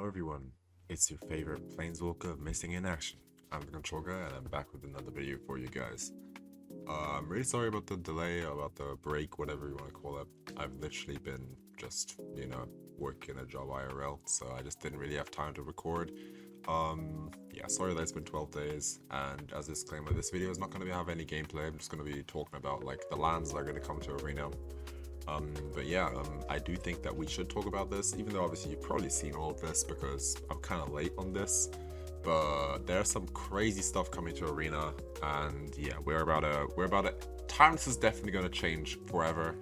Hello everyone, it's your favorite Planeswalker missing in action. I'm the Control Guy and I'm back with another video for you guys. I'm really sorry about the delay, about the break, whatever you want to call it. I've literally been just, working a job IRL, so I just didn't really have time to record. Yeah, sorry that it's been 12 days, and as a disclaimer, this video is not going to have any gameplay. I'm just going to be talking about like the lands that are going to come to Arena. But yeah, I do think that we should talk about this, even though obviously you've probably seen all of this because I'm kind of late on this. But there's some crazy stuff coming to Arena, and yeah, we're about it. Timeless is definitely going to change forever,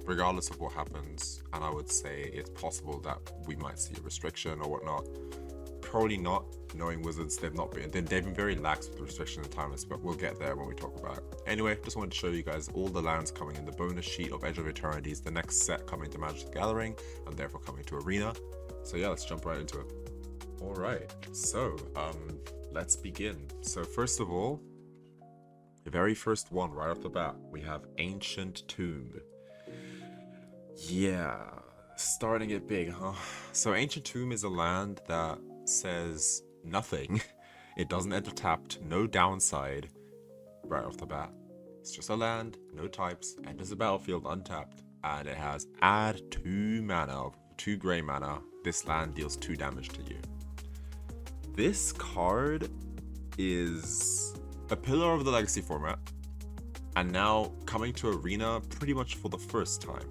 regardless of what happens. And I would say it's possible that we might see a restriction or whatnot. Probably not, knowing Wizards, they've been very lax with restrictions and timeless, but we'll get there when we talk about it. Anyway, just wanted to show you guys all the lands coming in the bonus sheet of Edge of Eternities, the next set coming to Magic the Gathering, and therefore coming to Arena. So yeah, let's jump right into it. Alright, so let's begin. So first of all, the very first one right off the bat, we have Ancient Tomb. Yeah, starting it big, huh? So Ancient Tomb is a land that says nothing. It doesn't enter tapped, no downside right off the bat. It's just a land, no types, enters the battlefield untapped, and it has add 2 mana, 2 gray mana. This land deals 2 damage to you. This card is a pillar of the Legacy format, and now coming to Arena pretty much for the first time.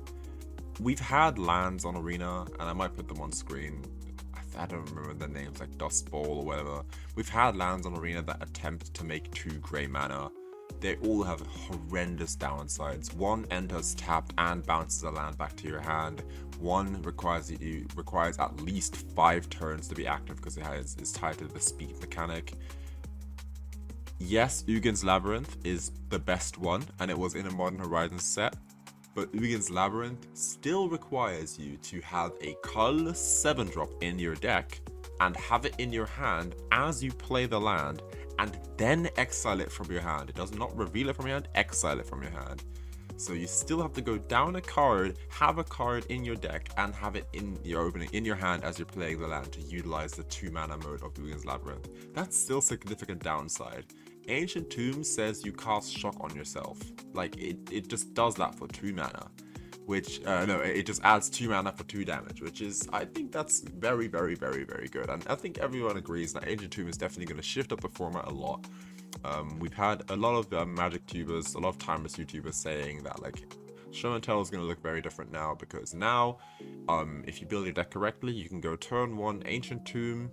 We've had lands on Arena, and I might put them on screen. I don't remember their names, like Dust Bowl or whatever. We've had lands on Arena that attempt to make 2 gray mana. They all have horrendous downsides. One enters tapped and bounces a land back to your hand. One requires at least 5 turns to be active because it's tied to the speed mechanic. Yes, Ugin's Labyrinth is the best one, and it was in a Modern Horizons set. But Ugin's Labyrinth still requires you to have a colorless 7-drop in your deck and have it in your hand as you play the land, and then exile it from your hand. It does not reveal it from your hand, exile it from your hand. So you still have to go down a card, have a card in your deck, and have it in your hand as you're playing the land to utilize the 2 mana mode of Ugin's Labyrinth. That's still significant downside. Ancient Tomb says you cast Shock on yourself. Like, it just does that for 2 mana. Which, it just adds 2 mana for 2 damage, which is, I think that's very, very, very, very good. And I think everyone agrees that Ancient Tomb is definitely going to shift up the format a lot. We've had a lot of Magic tubers, a lot of Timeless YouTubers saying that, like, Show and Tell is going to look very different now, because now, if you build your deck correctly, you can go turn 1 Ancient Tomb,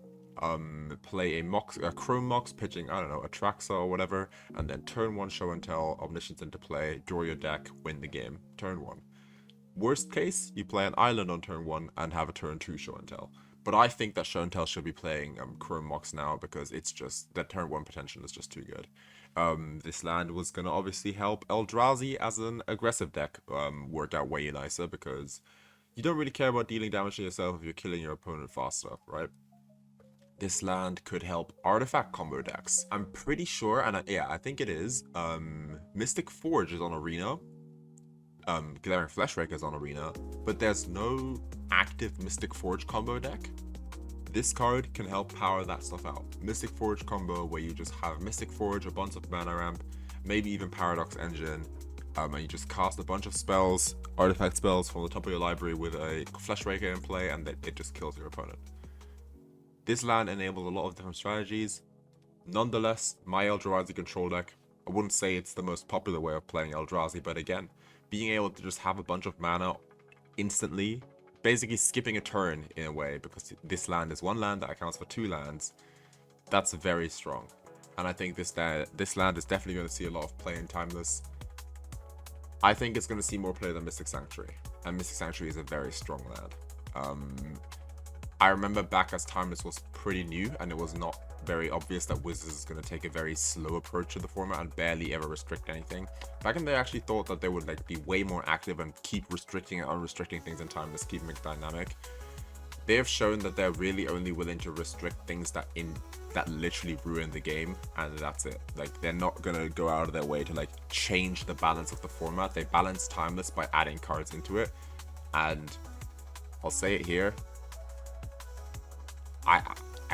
play a Chrome Mox, pitching, I don't know, a Traxa or whatever, and then turn 1 Show and Tell, Omniscience into play, draw your deck, win the game, turn 1. Worst case, you play an Island on turn 1 and have a turn 2 Show and Tell. But I think that Show and Tell should be playing Chrome Mox now, because it's just, that turn 1 potential is just too good. This land was going to obviously help Eldrazi as an aggressive deck work out way nicer, because you don't really care about dealing damage to yourself if you're killing your opponent faster, right? This land could help artifact combo decks. I'm pretty sure, and I think it is, Mystic Forge is on Arena, Glaring Fleshraker is on Arena, but there's no active Mystic Forge combo deck. This card can help power that stuff out. Mystic Forge combo, where you just have Mystic Forge, a bunch of mana ramp, maybe even Paradox Engine, and you just cast a bunch of spells, artifact spells from the top of your library with a Fleshraker in play, and then it just kills your opponent. This land enables a lot of different strategies. Nonetheless, my Eldrazi control deck, I wouldn't say it's the most popular way of playing Eldrazi, but again, being able to just have a bunch of mana instantly, basically skipping a turn in a way, because this land is 1 land that accounts for 2 lands, that's very strong. And I think this land is definitely going to see a lot of play in Timeless. I think it's going to see more play than Mystic Sanctuary, and Mystic Sanctuary is a very strong land. I remember back as Timeless was pretty new, and it was not very obvious that Wizards is going to take a very slow approach to the format and barely ever restrict anything. Back then, they actually thought that they would like be way more active and keep restricting and unrestricting things in Timeless, keeping it dynamic. They have shown that they're really only willing to restrict things that literally ruin the game, and that's it. Like, they're not going to go out of their way to like change the balance of the format. They balance Timeless by adding cards into it, and I'll say it here,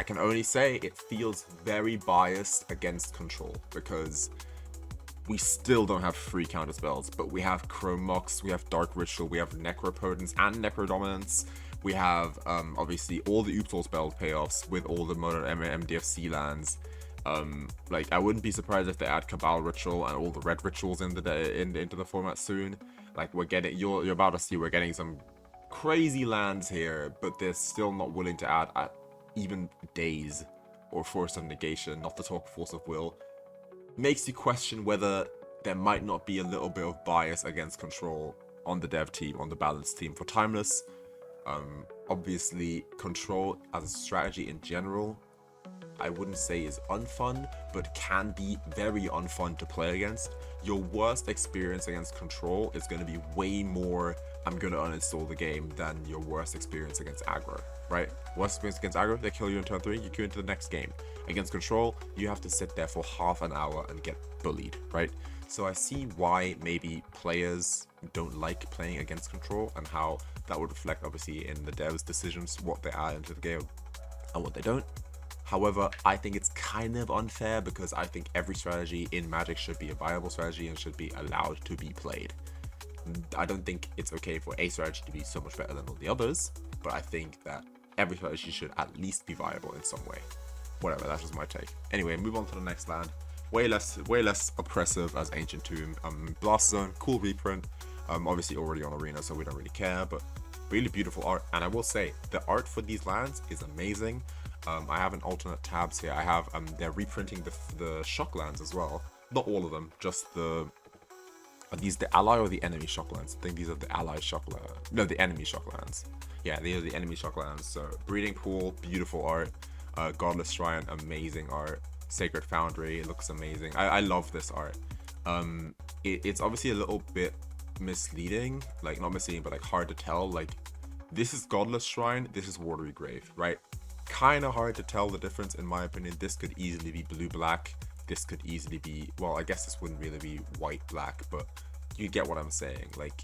can only say it feels very biased against control, because we still don't have free counter spells, but we have Chrome Mox, we have Dark Ritual, we have Necropotence and Necrodominance. We have obviously all the Oopsal spell payoffs with all the modern MDFC lands. Like, I wouldn't be surprised if they add Cabal Ritual and all the red rituals into the format soon. Like, you're about to see we're getting some crazy lands here, but they're still not willing to add even Daze or Force of Negation, not to talk Force of Will. Makes you question whether there might not be a little bit of bias against control on the dev team, on the balance team for Timeless. Obviously, control as a strategy in general, I wouldn't say is unfun, but can be very unfun to play against. Your worst experience against control is going to be way more, I'm going to uninstall the game, than your worst experience against aggro, right? Worst experience against aggro, they kill you in turn 3, you queue into the next game. Against control, you have to sit there for half an hour and get bullied, right? So I see why maybe players don't like playing against control, and how that would reflect obviously in the devs' decisions, what they add into the game and what they don't. However, I think it's kind of unfair, because I think every strategy in Magic should be a viable strategy and should be allowed to be played. I don't think it's okay for a strategy to be so much better than all the others, but I think that every strategy should at least be viable in some way. Whatever, that's just my take. Anyway, move on to the next land. Way less oppressive as Ancient Tomb. Blast Zone, cool reprint. Obviously already on Arena, so we don't really care, but really beautiful art. And I will say, the art for these lands is amazing. I have an alternate tabs here. I have they're reprinting the shock lands as well. Not all of them, just the are these the ally or the enemy shock lands? I think these are the ally shock lands. No, the enemy shock lands. Yeah, these are the enemy shock lands. So Breeding Pool, beautiful art. Godless Shrine, amazing art. Sacred Foundry, it looks amazing. I love this art. It's obviously a little bit misleading, like not misleading, but like hard to tell. Like, this is Godless Shrine, this is Watery Grave, right? Kind of hard to tell the difference in my opinion. This could easily be blue-black. This could easily be, well, I guess this wouldn't really be white-black, but you get what I'm saying. Like,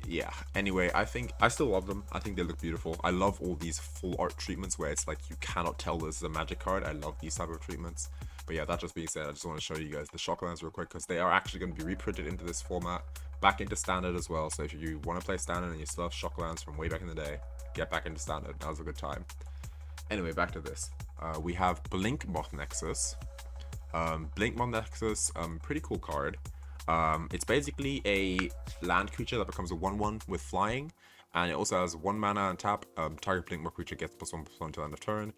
yeah. Anyway, I still love them. I think they look beautiful. I love all these full art treatments where it's like you cannot tell this is a Magic card. I love these type of treatments. But yeah, that just being said, I just want to show you guys the Shocklands real quick, because they are actually going to be reprinted into this format, back into Standard as well. So if you want to play Standard and you still have Shocklands from way back in the day, get back into Standard. Now's a good time. Anyway, back to this. We have Inkmoth Nexus. Inkmoth Nexus, pretty cool card. It's basically a land creature that becomes a 1/1 with flying, and it also has 1 mana and tap. Target Inkmoth creature gets +1/+1 to end of turn.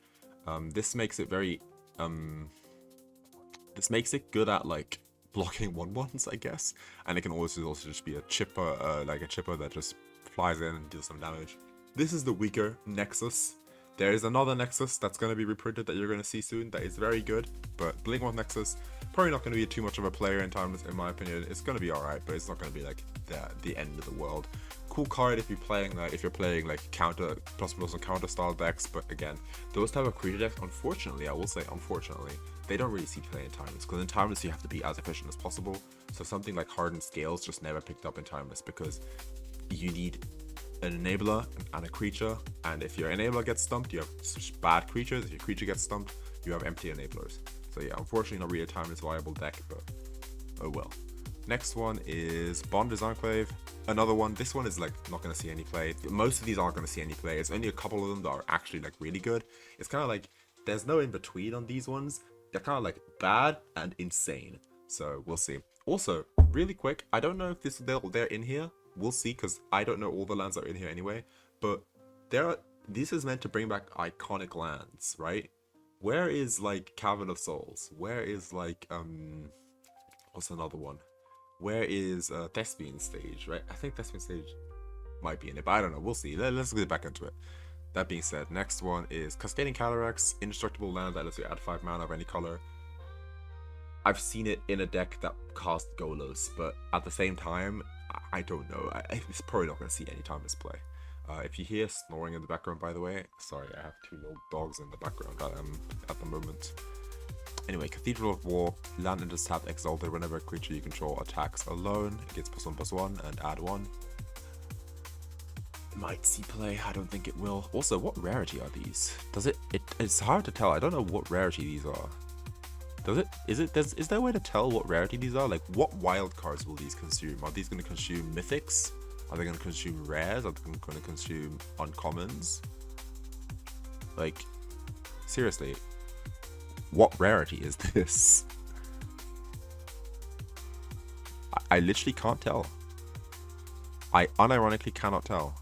This makes it very this makes it good at like blocking 1/1s, I guess, and it can also just be a chipper, like a chipper that just flies in and deals some damage. This is the weaker Nexus. There is another Nexus that's going to be reprinted that you're going to see soon that is very good, but Inkmoth Nexus, probably not going to be too much of a player in Timeless in my opinion. It's going to be alright, but it's not going to be like the end of the world. Cool card if you're playing like counter plus and counter style decks, but again, those type of creature decks, unfortunately, I will say unfortunately, they don't really see play in Timeless, because in Timeless you have to be as efficient as possible. So something like Hardened Scales just never picked up in Timeless, because you need an enabler and a creature, and if your enabler gets stumped, you have bad creatures. If your creature gets stumped, you have empty enablers. So yeah, unfortunately not really a Timeless viable deck, but oh well. Next one is Bonders Enclave. Another one. This one is like not going to see any play. Most of these aren't going to see any play. It's only a couple of them that are actually like really good. It's kind of like there's no in between on these ones. They're kind of like bad and insane. So we'll see. Also, really quick, I don't know if they're in here. We'll see, because I don't know all the lands that are in here anyway. But this is meant to bring back iconic lands, right? Where is like Cavern of Souls? Where is like what's another one? Where is Thespian Stage, right? I think Thespian Stage might be in it, but I don't know. We'll see. Let's get back into it. That being said, next one is Cascading Cataracts, indestructible land that lets you add 5 mana of any color. I've seen it in a deck that cast Golos, but at the same time, I don't know. It's probably not going to see any Timeless play. If you hear snoring in the background, by the way, sorry, I have 2 little dogs in the background at the moment. Anyway, Cathedral of War, land and just tap Exalted whenever a creature you control attacks alone. It gets +1/+1 and add 1. might see play. I don't think it will. Also, what rarity are these? It's hard to tell. I don't know what rarity these are. Is there a way to tell what rarity these are? Like, what wild cards will these consume? Are these going to consume mythics? Are they going to consume rares? Are they going to consume uncommons? Like, seriously, what rarity is this? I literally can't tell. I unironically cannot tell.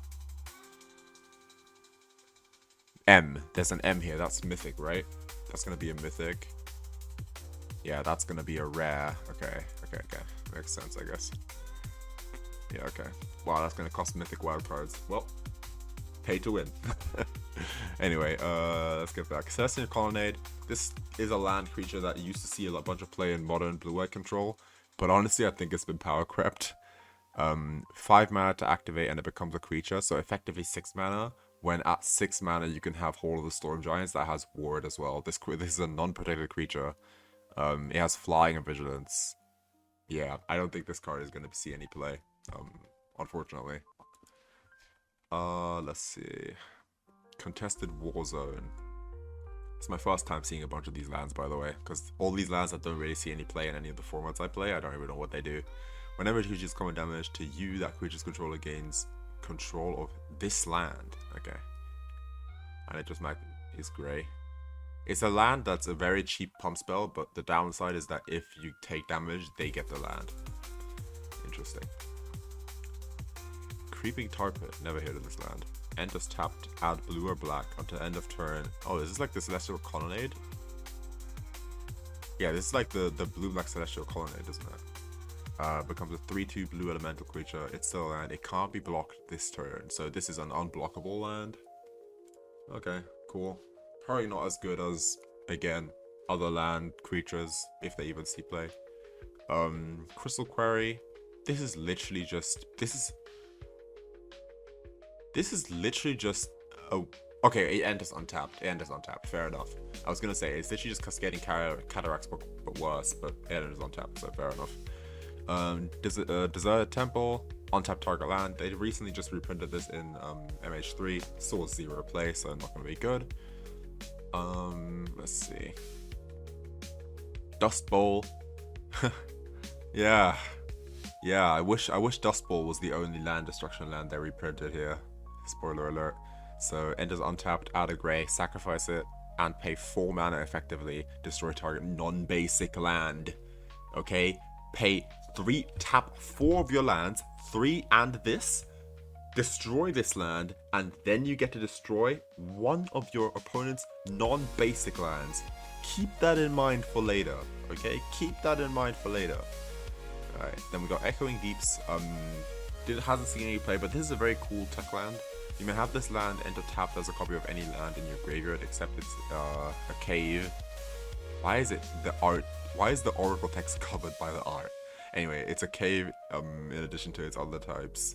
M. There's an M here. That's mythic, right? That's going to be a mythic. Yeah, that's going to be a rare. Okay. Makes sense, I guess. Yeah, okay. Wow, that's going to cost mythic wildcards. Well, pay to win. Anyway, let's get back. Celestial Colonnade. This is a land creature that you used to see a bunch of play in modern blue-white control. But honestly, I think it's been power crept. 5 mana to activate and it becomes a creature, so effectively 6 mana. When at 6 mana, you can have Hall of the Storm Giants that has Ward as well. This is a non-protected creature. It has Flying and Vigilance. Yeah, I don't think this card is going to see any play, unfortunately. Let's see. Contested Warzone. It's my first time seeing a bunch of these lands, by the way, because all these lands that don't really see any play in any of the formats I play, I don't even know what they do. Whenever creatures common damage to you, that creature's controller gains control of this land. Okay. And it just is grey. It's a land that's a very cheap pump spell, but the downside is that if you take damage, they get the land. Interesting. Creeping Tar Pit. Never heard of this land. Enters tapped, add blue or black until end of turn. Oh, is this like the Celestial Colonnade? Yeah, this is like the blue-black Celestial Colonnade, isn't it? Becomes a 3/2 blue elemental creature. It's still a land. It can't be blocked this turn, so this is an unblockable land. Okay, cool. Probably not as good as, again, other land creatures, if they even see play. Crystal Quarry. This is literally just... This is literally just a... Okay, it enters untapped. Fair enough. I was gonna say, it's literally just Cascading Cataracts, but worse, but it enters untapped, so fair enough. Eldrazi Temple, untapped target land. They recently just reprinted this in MH3. Saw 0 play, so not gonna be good. Let's see. Dust Bowl. Yeah. I wish Dust Bowl was the only land destruction land they reprinted here. Spoiler alert. So enters untapped, add a gray, sacrifice it, and pay 4 mana effectively. Destroy target non-basic land. Okay? Pay 3, tap 4 of your lands, 3 and this. Destroy this land, and then you get to destroy one of your opponent's non-basic lands. Keep that in mind for later, okay? Keep that in mind for later. Alright, then we got Echoing Deeps. Hasn't seen any play, but this is a very cool tech land. You may have this land enter tapped as a copy of any land in your graveyard, except it's a cave. Why is the Oracle text covered by the art? Anyway, it's a cave in addition to its other types.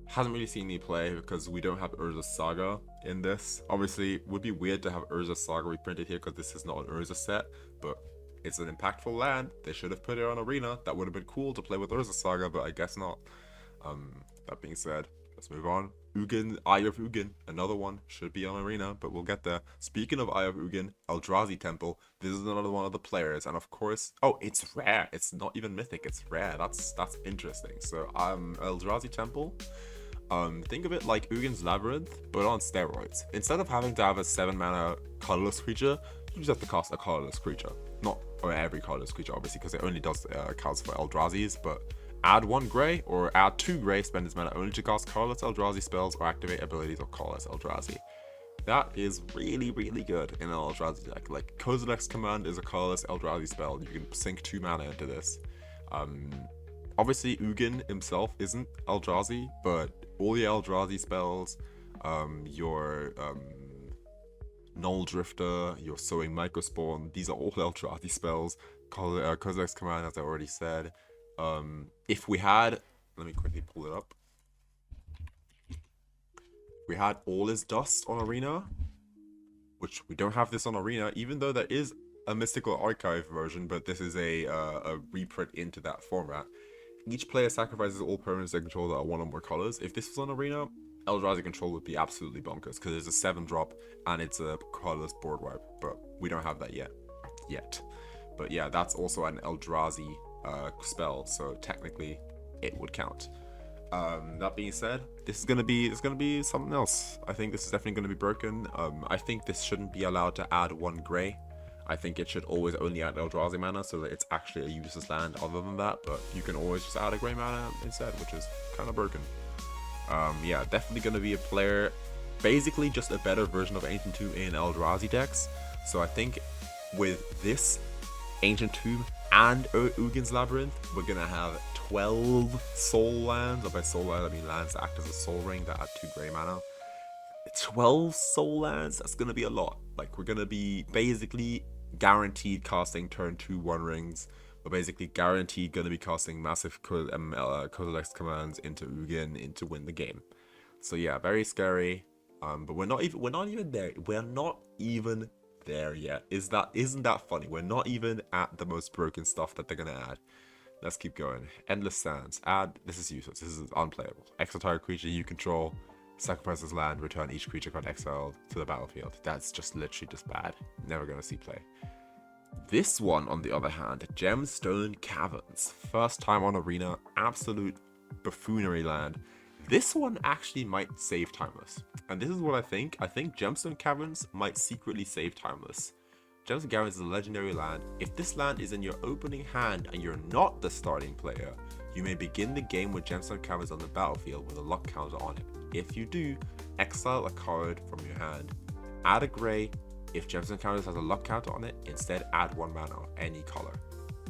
Hasn't really seen any play because we don't have Urza Saga in this. Obviously, it would be weird to have Urza Saga reprinted here because this is not an Urza set, but it's an impactful land. They should have put it on Arena. That would have been cool to play with Urza Saga, but I guess not. That being said, let's move on. Ugin, Eye of Ugin, another one, should be on Arena, but we'll get there. Speaking of Eye of Ugin, Eldrazi Temple, this is another one of the players, and of course, oh, it's rare. It's not even mythic, it's rare. That's interesting. So, Eldrazi Temple, think of it like Ugin's Labyrinth, but on steroids. Instead of having to have a 7 mana colorless creature, you just have to cast a colorless creature. Not every colorless creature, obviously, because it only does counts for Eldrazi's, but add 1 gray or add 2 gray, spend this mana only to cast colorless Eldrazi spells or activate abilities of colorless Eldrazi. That is really, really good in an Eldrazi deck. Like, Kozilek's Command is a colorless Eldrazi spell. You can sink 2 mana into this. Obviously, Ugin himself isn't Eldrazi, but all the Eldrazi spells, your Null Drifter, your Sowing Microspawn, these are all Eldrazi spells. Kozilek's Command, as I already said. If we had, let me quickly pull it up. We had All Is Dust on Arena, which we don't have this on Arena, even though there is a Mystical Archive version, but this is a reprint into that format. Each player sacrifices all permanents they control that are 1 or more colors. If this was on Arena, Eldrazi Control would be absolutely bonkers because it's a 7-drop and it's a colorless board wipe, but we don't have that yet. But yeah, that's also an Eldrazi spell, so technically it would count. That being said, this is gonna be something else. I think this is definitely gonna be broken. I think this shouldn't be allowed to add 1 gray. I think it should always only add Eldrazi mana, so that it's actually a useless land other than that, but you can always just add a gray mana instead, which is kind of broken. Yeah, definitely going to be a player, basically just a better version of Ancient Tomb in Eldrazi decks. So I think with this Ancient Tomb and Ugin's Labyrinth, we're going to have 12 soul lands, or by soul lands I mean lands that act as a soul ring that add 2 gray mana. 12 soul lands, that's going to be a lot. Like, we're going to be basically guaranteed casting turn 2 1 rings. We're basically guaranteed going to be casting massive Codex commands into Ugin to win the game. So yeah, very scary. But we're not even there. We're not even there yet. Isn't that funny? We're not even at the most broken stuff that they're gonna add. Let's keep going. Endless Sands. This is useless. This is unplayable. Exile target creature you control. Sacrifice this land. Return each creature card exiled to the battlefield. That's just literally just bad. Never gonna see play. This one, on the other hand, Gemstone Caverns. First time on Arena, absolute buffoonery land. This one actually might save Timeless. And this is what I think. I think Gemstone Caverns might secretly save Timeless. Gemstone Caverns is a legendary land. If this land is in your opening hand and you're not the starting player, you may begin the game with Gemstone Caverns on the battlefield with a luck counter on it. If you do, exile a card from your hand, add a gray. If Gemstone Caverns has a luck counter on it, instead add 1 mana of any color.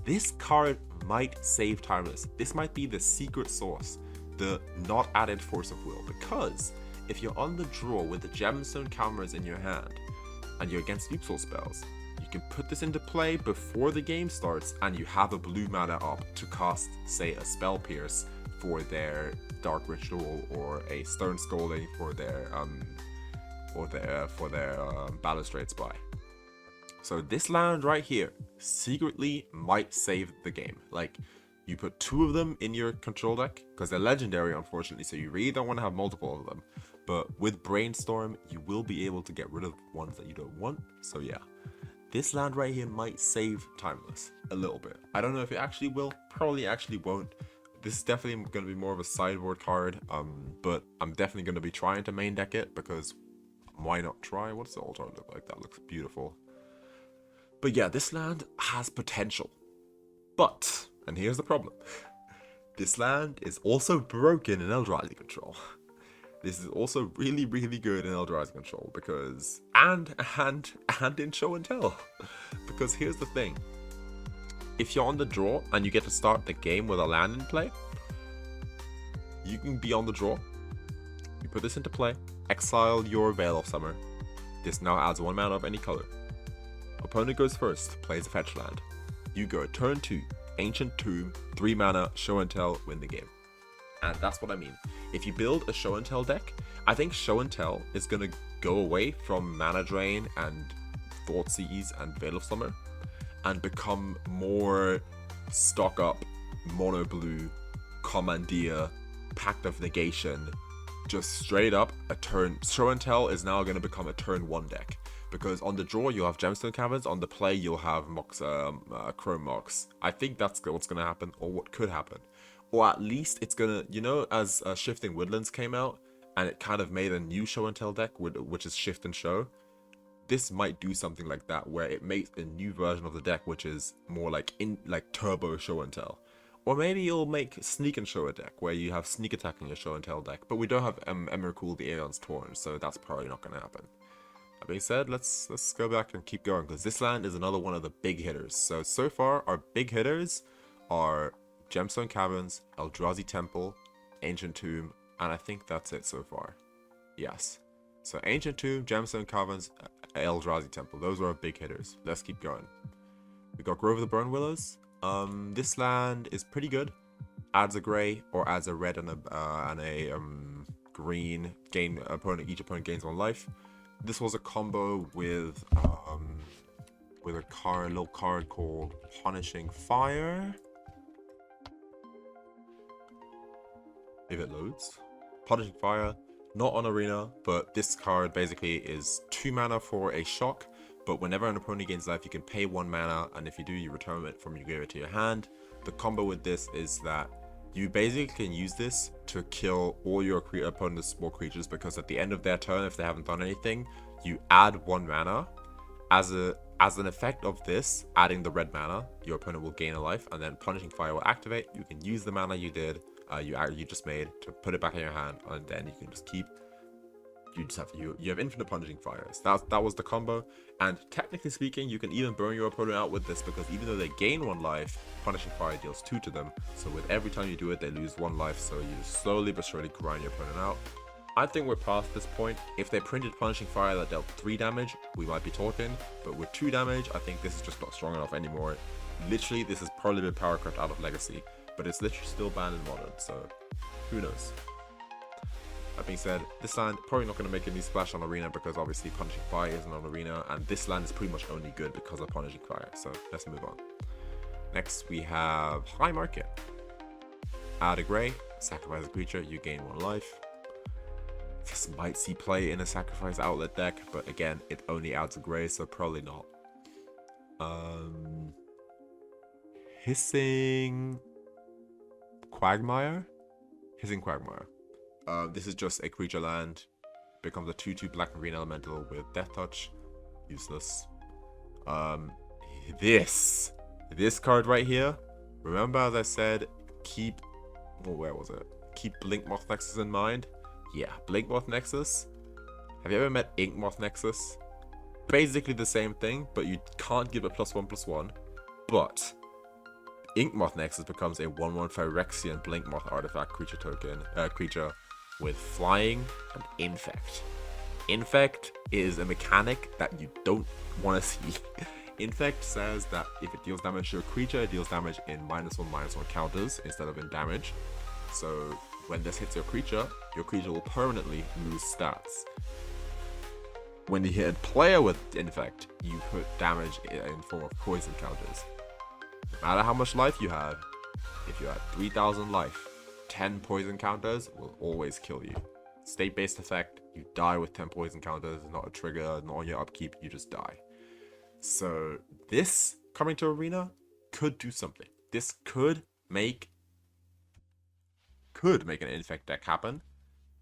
This card might save Timeless. This might be the secret sauce, the not added Force of Will, because if you're on the draw with the Gemstone Caverns in your hand and you're against Loop Soul spells, you can put this into play before the game starts and you have a blue mana up to cast, say, a Spell Pierce for their Dark Ritual or a Stern Scolding for their Balustrade Spy. So this land right here secretly might save the game. Like, you put 2 of them in your control deck because they're legendary, unfortunately, so you really don't want to have multiple of them. But with Brainstorm, you will be able to get rid of ones that you don't want. So yeah, this land right here might save Timeless a little bit. I don't know if it actually will. Probably actually won't. This is definitely going to be more of a sideboard card. But I'm definitely going to be trying to main deck it because why not try? What does the altar look like? That looks beautiful. But yeah, this land has potential. But, and here's the problem. This land is also broken in Eldrazi Control. This is also really, really good in Eldrazi Control because, and in Show and Tell. Because here's the thing. If you're on the draw and you get to start the game with a land in play, you can be on the draw. You put this into play, exile your Veil of Summer. This now adds 1 mana of any color. Opponent goes first, plays a fetch land. You go turn 2, Ancient Tomb, 3 mana, Show and Tell, win the game. And that's what I mean. If you build a Show and Tell deck, I think Show and Tell is going to go away from Mana Drain and Thoughtseize and Veil of Summer and become more stock up, mono blue, Commandeer, Pact of Negation, just straight up a turn. Show and Tell is now going to become a turn 1 deck. Because on the draw, you'll have Gemstone Caverns. On the play, you'll have Chrome Mox. I think that's what's going to happen, or what could happen. Or at least it's going to, you know, as Shifting Woodlands came out, and it kind of made a new Show and Tell deck, which is Shift and Show. This might do something like that, where it makes a new version of the deck, which is more like Turbo Show and Tell. Or maybe you'll make Sneak and Show a deck, where you have Sneak Attack in your Show and Tell deck. But we don't have Emrakul the Aeon's Torn, so that's probably not going to happen. That being said, let's go back and keep going, because this land is another one of the big hitters. So far, our big hitters are Gemstone Caverns, Eldrazi Temple, Ancient Tomb, and I think that's it so far. Yes. So Ancient Tomb, Gemstone Caverns, Eldrazi Temple. Those are our big hitters. Let's keep going. We got Grove of the Burn Willows. This land is pretty good. Adds a gray or adds a red and a green. Each opponent gains 1 life. This was a combo with a little card called Punishing Fire. If it loads. Punishing Fire, not on Arena, but this card basically is 2 mana for a shock, but whenever an opponent gains life, you can pay 1 mana, and if you do, you return it from your graveyard to your hand. The combo with this is that you basically can use this to kill all your opponent's small creatures, because at the end of their turn, if they haven't done anything, you add 1 mana. As an effect of this, adding the red mana, your opponent will gain a life, and then Punishing Fire will activate. You can use the mana you did, you just made, to put it back in your hand, and then you can just keep. You have infinite Punishing Fires. That was the combo, and technically speaking, you can even burn your opponent out with this, because even though they gain 1 life, Punishing Fire deals 2 to them. So with every time you do it, they lose 1 life. So you slowly but surely grind your opponent out. I think we're past this point. If they printed Punishing Fire that dealt 3 damage, we might be talking. But with 2 damage, I think this is just not strong enough anymore. Literally, this has probably been power crept out of Legacy, but it's literally still banned in Modern, so who knows. That being said, this land probably not going to make any splash on Arena, because obviously Punishing Fire isn't on Arena, and this land is pretty much only good because of Punishing Fire, so let's move on. Next, we have High Market. Add a gray, sacrifice a creature, you gain 1 life. This might see play in a Sacrifice Outlet deck, but again, it only adds a gray, so probably not. Hissing Quagmire? Hissing Quagmire. This is just a creature land. Becomes a 2/2 black and green elemental with Death Touch. Useless. This card right here. Remember, as I said, keep. Well, where was it? Keep Inkmoth Nexus in mind. Yeah, Inkmoth Nexus. Have you ever met Inkmoth Nexus? Basically the same thing, but you can't give it +1/+1. But Inkmoth Nexus becomes a 1/1 Phyrexian Blinkmoth artifact creature with flying and infect. Infect is a mechanic that you don't want to see. Infect says that if it deals damage to a creature, it deals damage in -1/-1 counters instead of in damage. So when this hits your creature will permanently lose stats. When you hit a player with Infect, you put damage in form of poison counters. No matter how much life you have, if you have 3000 life, 10 poison counters will always kill you. State-based effect, you die with 10 poison counters, not a trigger, not on your upkeep, you just die. So this coming to Arena could do something. This could make an Infect deck happen.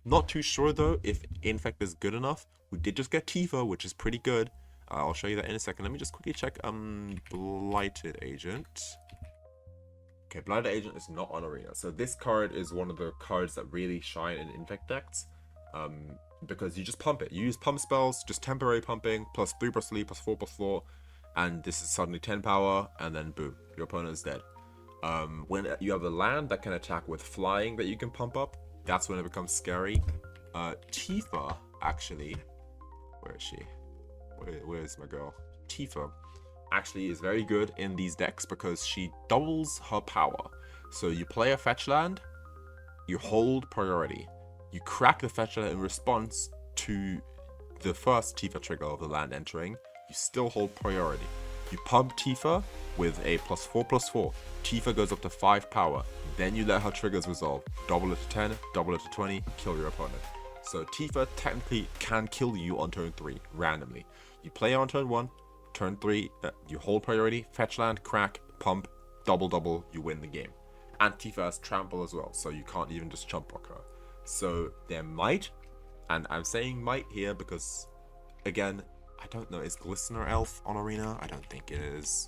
Not too sure though if Infect is good enough. We did just get Tifa, which is pretty good. I'll show you that in a second. Let me just quickly check Blighted Agent. Okay, Blighted Agent is not on Arena. So this card is one of the cards that really shine in Infect decks. Because you just pump it. You use pump spells, just temporary pumping, +3/+3, +4/+4, and this is suddenly 10 power, and then boom, your opponent is dead. When you have a land that can attack with flying that you can pump up, that's when it becomes scary. Tifa, actually, where is she? Where is my girl? Tifa actually is very good in these decks because she doubles her power. So you play a fetch land, you hold priority. You crack the fetch land in response to the first Tifa trigger of the land entering, you still hold priority. You pump Tifa with a +4/+4. Tifa goes up to 5 power. Then you let her triggers resolve. Double it to 10, double it to 20, kill your opponent. So Tifa technically can kill you on turn 3, randomly. You play on turn 1, turn 3, you hold priority, fetch land, crack, pump, double, you win the game. And Tifa has trample as well, so you can't even just chump block her. So there might, and I'm saying might here because, again, I don't know, is Glistener Elf on Arena? I don't think it is.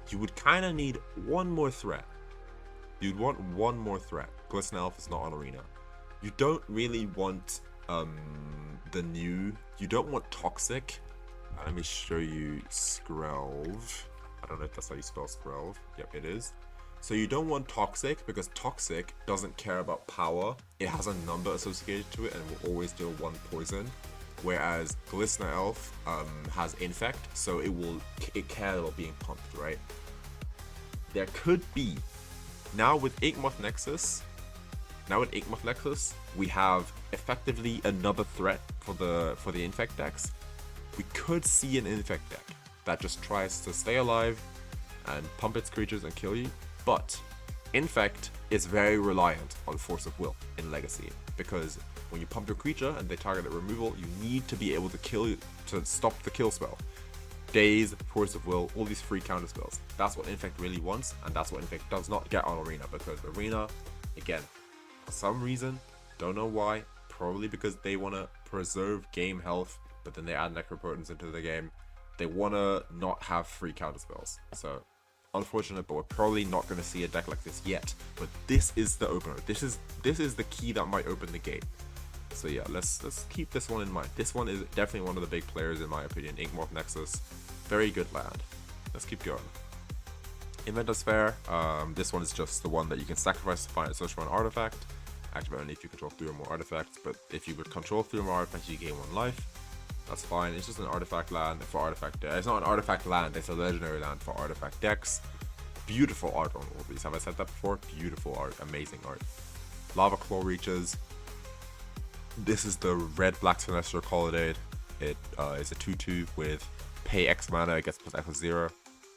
You would kind of need one more threat. You'd want one more threat. Glistener Elf is not on Arena. You don't really want you don't want Toxic. Let me show you Skrelv. I don't know if that's how you spell Skrelv. Yep, it is. So you don't want Toxic because Toxic doesn't care about power. It has a number associated to it and will always deal 1 poison. Whereas Glistener Elf has Infect, so it cares about being pumped, right? There could be. Now with Inkmoth Nexus, we have effectively another threat for the Infect decks. We could see an Infect deck that just tries to stay alive and pump its creatures and kill you. But Infect it's very reliant on force of will in Legacy, because when you pump your creature and they target at removal, you need to be able to to stop the kill spell. Daze, force of will, all these free counter spells. That's what Infect really wants, and that's what Infect does not get on Arena, because Arena, again, for some reason, don't know why, probably because they want to preserve game health, but then they add Necropotence into the game. They want to not have free counter spells. So, unfortunate, but we're probably not going to see a deck like this yet. But this is the opener. This is the key that might open the gate. So yeah, let's keep this one in mind. This one is definitely one of the big players in my opinion. Inkmoth Nexus, very good land. Let's keep going. Inventor's Fair. This one is just the one that you can sacrifice to find a search for an artifact. Activate only if you control 3 or more artifacts, but if you would control 3 or more artifacts, you gain 1 life. That's fine. It's just an artifact land for artifact decks. It's not an artifact land, it's a legendary land for artifact decks. Beautiful art on all these. Have I said that before? Beautiful art, amazing art. Lava Claw Reaches. This is the red-black Celestial Colonnade. It is a 2/2 with pay X mana, it gets plus X 0.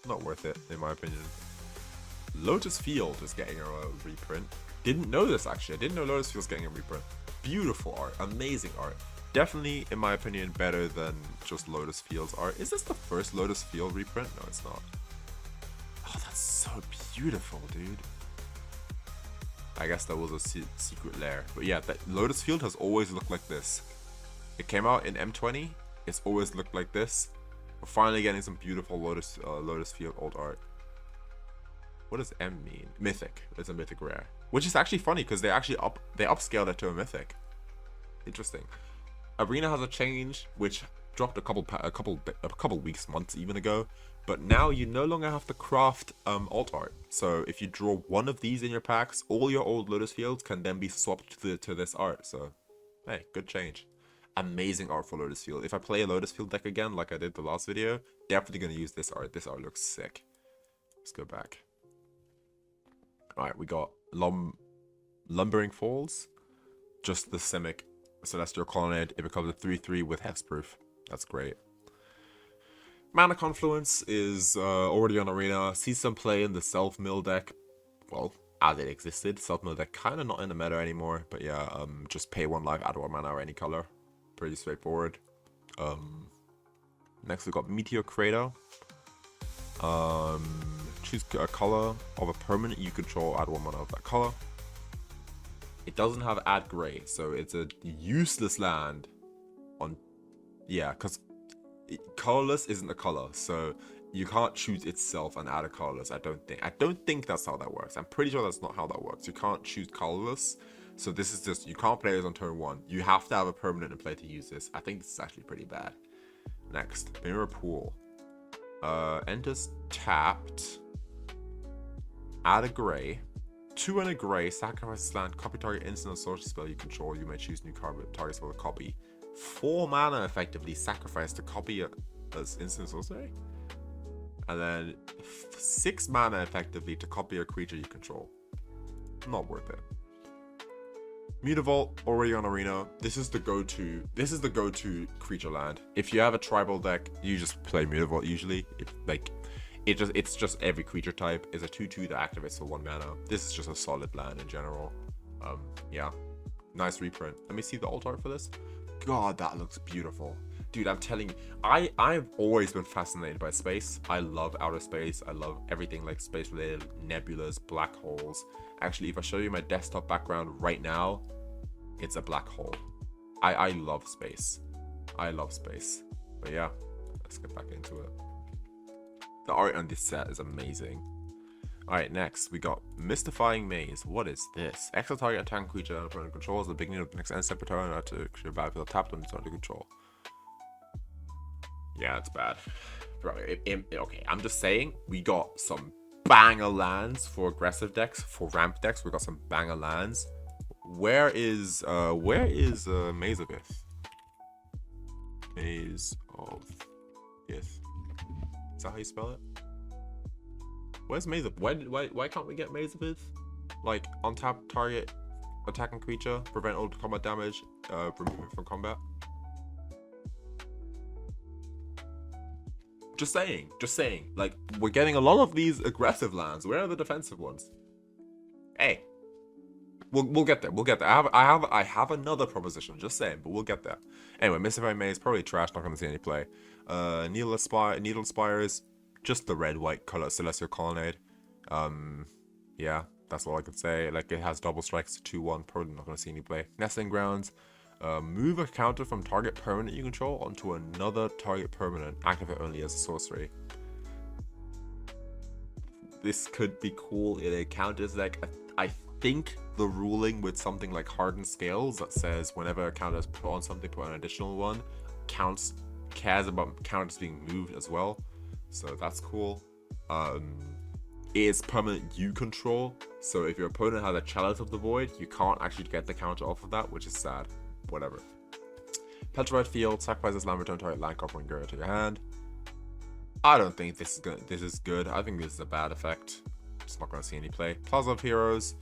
Not worth it, in my opinion. Lotus Field is getting a reprint. Didn't know this actually. I didn't know Lotus Field's getting a reprint. Beautiful art, amazing art. Definitely, in my opinion, better than just Lotus Field's art. Is this the first Lotus Field reprint? No, it's not. Oh, that's so beautiful, dude. I guess that was a secret lair. But yeah, that Lotus Field has always looked like this. It came out in M20. It's always looked like this. We're finally getting some beautiful Lotus Field old art. What does M mean? Mythic. It's a mythic rare. Which is actually funny because they upscaled it to a mythic. Interesting. Arena has a change which dropped a couple weeks, months even ago, but now you no longer have to craft alt art. So if you draw one of these in your packs, all your old Lotus Fields can then be swapped to this art. So hey, good change. Amazing art for Lotus Field. If I play a Lotus Field deck again like I did the last video, definitely gonna use this art. This art looks sick. Let's go back. Alright, we got Lumbering Falls. Just the Simic Celestial Colonnade. It becomes a 3/3 with hexproof. That's great. Mana Confluence is already on Arena. Sees some play in the self-mill deck. Well, as it existed. Self-mill deck kind of not in the meta anymore. But yeah, just pay 1 life, add 1 mana or any color. Pretty straightforward. Next we got Meteor Crater. Choose a color of a permanent you control, add 1 mana of that color. It doesn't have add gray, so it's a useless land on, yeah, because colorless isn't a color, so you can't choose itself and add a colorless. I don't think that's how that works. I'm pretty sure that's not how that works. You can't choose colorless, so this is just, you can't play this on turn 1. You have to have a permanent in play to use this. I think this is actually pretty bad. Next, Mirror Pool. Enters tapped. Add a gray. 2 and a gray, sacrifice land, copy target instant or sorcery spell you control. You may choose new targets for the copy. 4 mana effectively sacrifice to copy as instant sorcery. And then 6 mana effectively to copy a creature you control. Not worth it. Mutavault, already on Arena. This is the go-to creature land. If you have a tribal deck, you just play Mutavault usually. It's just every creature type is a 2/2 that activates for 1 mana. This is just a solid land in general. Yeah, nice reprint. Let me see the alt art for this. God, that looks beautiful, dude. I'm telling you, I've always been fascinated by space. I love outer space. I love everything like space related, nebulas, black holes. Actually, if I show you my desktop background right now, it's a black hole. I love space. I love space. But yeah, let's get back into it. The art on this set is amazing. Alright, next we got Mystifying Maze. What is this? Extra target attacking creature and opponent controls the beginning of the next end step return to create battlefield tapped when it's under control. Yeah, it's bad. Bro, okay, I'm just saying, we got some banger lands for aggressive decks, for ramp decks. We got some banger lands. Where is Maze of Ith? Maze of Ith. Is that how you spell it? Where's Maze of? Why can't we get Maze of Ith? Like on tap target attacking creature, prevent all combat damage, remove it from combat. Just saying. Like, we're getting a lot of these aggressive lands. Where are the defensive ones? Hey, We'll get there. We'll get there. I have another proposition. Just saying, but we'll get there. Anyway, Mystifying Maze probably trash. Not gonna see any play. Needle Spires, just the red-white color Celestial Colonnade. Yeah, that's all I could say. Like, it has double strikes, 2/1. Probably not gonna see any play. Nesting Grounds. Move a counter from target permanent you control onto another target permanent. Activate only as a sorcery. This could be cool in a counters deck. I think the ruling with something like Hardened Scales that says whenever a counter is put on something, put an additional one, cares about counters being moved as well. So that's cool. It is permanent you control. So if your opponent has a Chalice of the Void, you can't actually get the counter off of that, which is sad. Whatever. Petrified Field, sacrifice this land, return target land copper and go to your hand. I don't think this is good. I think this is a bad effect. Just not gonna see any play. Plaza of Heroes,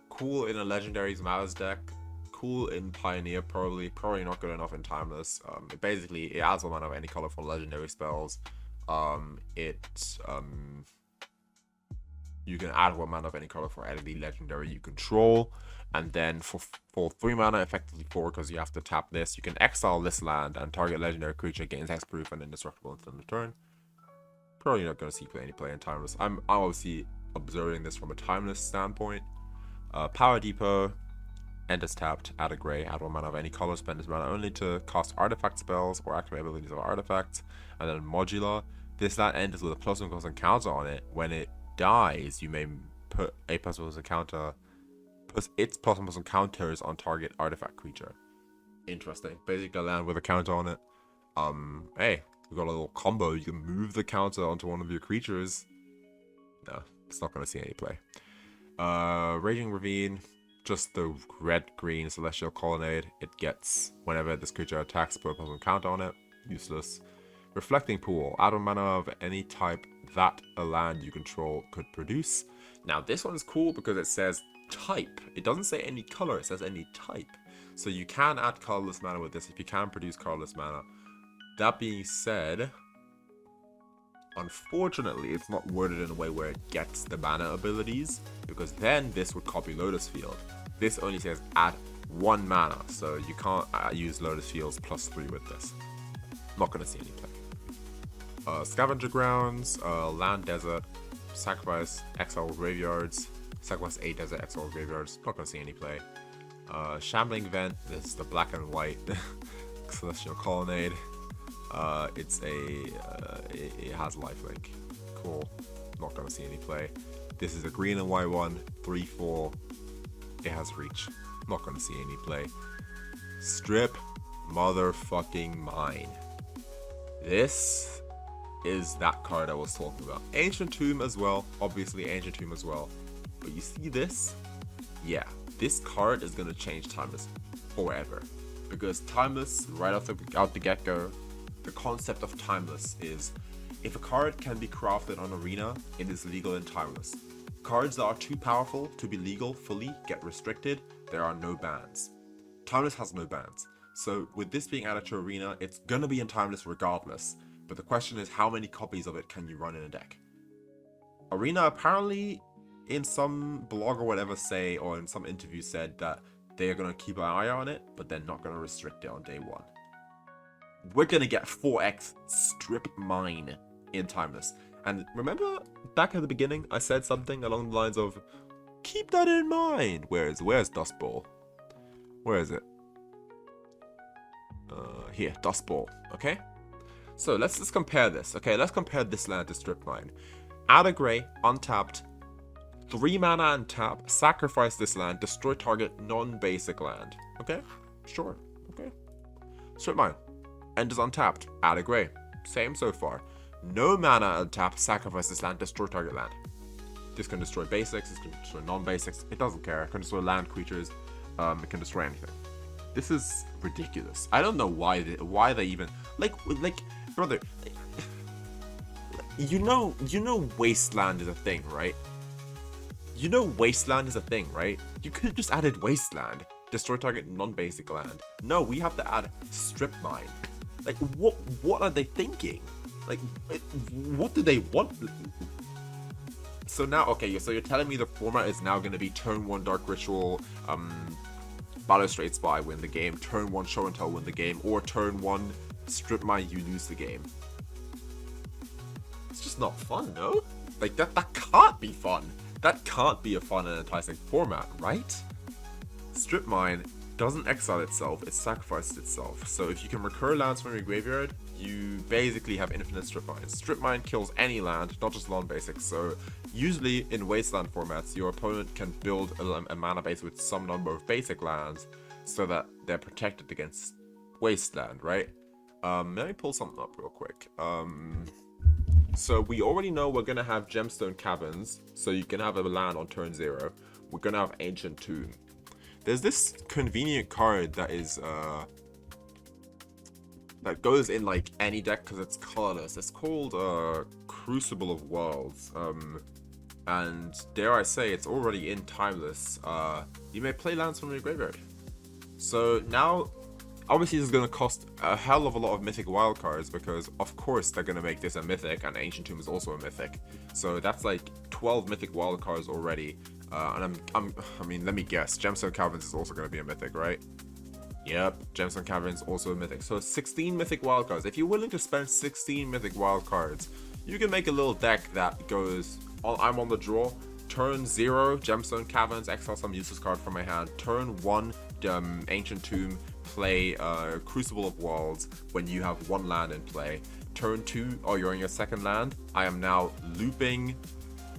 cool in a Legendaries Malice deck. Cool in Pioneer, probably not good enough in Timeless. It adds 1 mana of any color for legendary spells. You can add 1 mana of any color for any legendary you control, and then for 3 mana, effectively 4, because you have to tap this. You can exile this land, and target legendary creature gains hexproof and indestructible until the turn. Probably not going to see any play in Timeless. I'm obviously observing this from a Timeless standpoint. Power Depot, end is tapped, add a gray, add 1 mana of any color, spend this mana only to cast artifact spells or activate abilities of artifacts. And then Modular, this land ends with a +1 cost counter on it. When it dies, you may put a +1 counter, plus its +1 counters on target artifact creature. Interesting. Basically a land with a counter on it. Hey, we got a little combo. You can move the counter onto one of your creatures. No, it's not gonna see any play. Raging Ravine, just the red-green Celestial Colonnade. It gets whenever this creature attacks, put a +1 counter on it. Useless. Reflecting Pool, add 1 mana of any type that a land you control could produce. Now this one is cool because it says type. It doesn't say any color, it says any type. So you can add colorless mana with this if you can produce colorless mana. That being said, unfortunately it's not worded in a way where it gets the mana abilities, because then this would copy Lotus Field. This only says add 1 mana, so you can't use Lotus Field's +3 with this. Not gonna see any play. Scavenger Grounds, Land Desert, sacrifice exile Graveyards, sacrifice 8 Desert, exile Graveyards. Not gonna see any play. Shambling Vent, this is the black and white Celestial Colonnade. It has lifelink. Cool. Not gonna see any play. This is a green and white one, 3/4. It has reach. Not gonna see any play. Strip motherfucking mine. This is that card I was talking about. Ancient Tomb as well. Obviously Ancient Tomb as well. But you see this? Yeah. This card is gonna change Timeless forever. Because Timeless, right out the get-go, the concept of Timeless is if a card can be crafted on Arena, it is legal in Timeless. Cards that are too powerful to be legal fully get restricted. There are no bans. Timeless has no bans. So with this being added to Arena, it's gonna be in Timeless regardless. But the question is, how many copies of it can you run in a deck? Arena apparently, in some blog or whatever or in some interview said that they are gonna keep an eye on it, but they're not gonna restrict it on day 1. We're gonna get 4x Strip Mine in Timeless. And remember back at the beginning, I said something along the lines of, keep that in mind. Where's Dust Bowl? Where is it? Here, Dust Bowl. Okay. So let's just compare this. Okay, let's compare this land to Strip Mine. Add a gray, untapped, 3 mana and tap, sacrifice this land, destroy target non-basic land. Okay, sure. Okay. Strip Mine. End is untapped. Add a gray. Same so far. No mana and tap, sacrifice this land, destroy target land. This can destroy basics, this can destroy non-basics. It doesn't care. It can destroy land creatures. It can destroy anything. This is ridiculous. I don't know why they even like brother. You know Wasteland is a thing, right? You know Wasteland is a thing, right? You could have just added Wasteland, destroy target non-basic land. No, we have to add Strip Mine. Like what are they thinking? Like what do they want? So now, okay, so you're telling me the format is now going to be turn 1 Dark Ritual, Balustrade Spy win the game, turn 1 Show and Tell win the game, or turn 1 Strip Mine you lose the game. It's just not fun, no? Like, that can't be fun. That can't be a fun and enticing format, right? Strip Mine doesn't exile itself, it sacrifices itself. So if you can recur lands from your graveyard, you basically have infinite Strip Mine. Strip Mine kills any land, not just non-basics. So usually in Wasteland formats, your opponent can build a mana base with some number of basic lands so that they're protected against Wasteland, right? Let me pull something up real quick. So we already know we're going to have Gemstone Caverns, so you can have a land on turn 0. We're going to have Ancient Tomb. There's this convenient card that is, that goes in like any deck because it's colorless. It's called Crucible of Worlds. And dare I say, it's already in Timeless. You may play lands from your graveyard. So now, obviously this is going to cost a hell of a lot of Mythic wildcards because of course they're going to make this a Mythic, and Ancient Tomb is also a Mythic. So that's like 12 Mythic wildcards already. And I mean, let me guess, Gemstone Caverns is also going to be a Mythic, right? Yep, Gemstone Caverns also a Mythic. So 16 Mythic wildcards. If you're willing to spend 16 Mythic wildcards, you can make a little deck that goes, I'm on the draw, turn 0, Gemstone Caverns, exile some useless card from my hand, turn 1, Ancient Tomb, play Crucible of Worlds when you have 1 land in play. Turn 2, you're on your 2nd land, I am now looping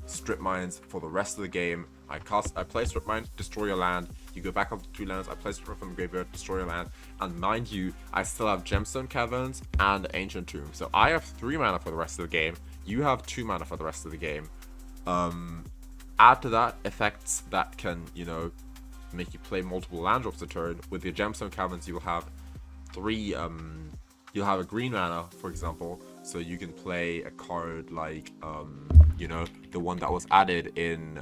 Strip Mines for the rest of the game. I play Strip Mine, destroy your land, you go back up to 2 lands, I play Strip Mine from the graveyard, destroy your land, and mind you, I still have Gemstone Caverns and Ancient Tomb. So I have 3 mana for the rest of the game, you have 2 mana for the rest of the game. Add to that effects that can, you know, make you play multiple land drops a turn. With your Gemstone Caverns, you'll have 3, you'll have a green mana, for example, so you can play a card like, you know, the one that was added in,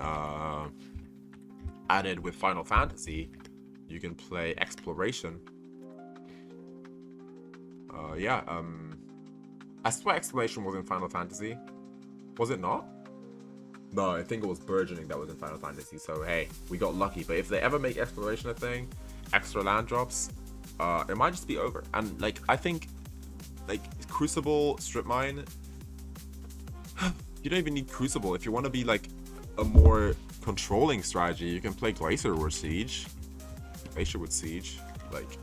added with Final Fantasy. You can play Exploration. I swear Exploration was in Final Fantasy. Was it not? No, I think it was Burgeoning that was in Final Fantasy, so hey, we got lucky. But if they ever make Exploration a thing, extra land drops, it might just be over. And like, I think, like, Crucible, Strip Mine, you don't even need Crucible. If you want to be like a more controlling strategy, you can play Glacier or Siege. Glacier with Siege, like,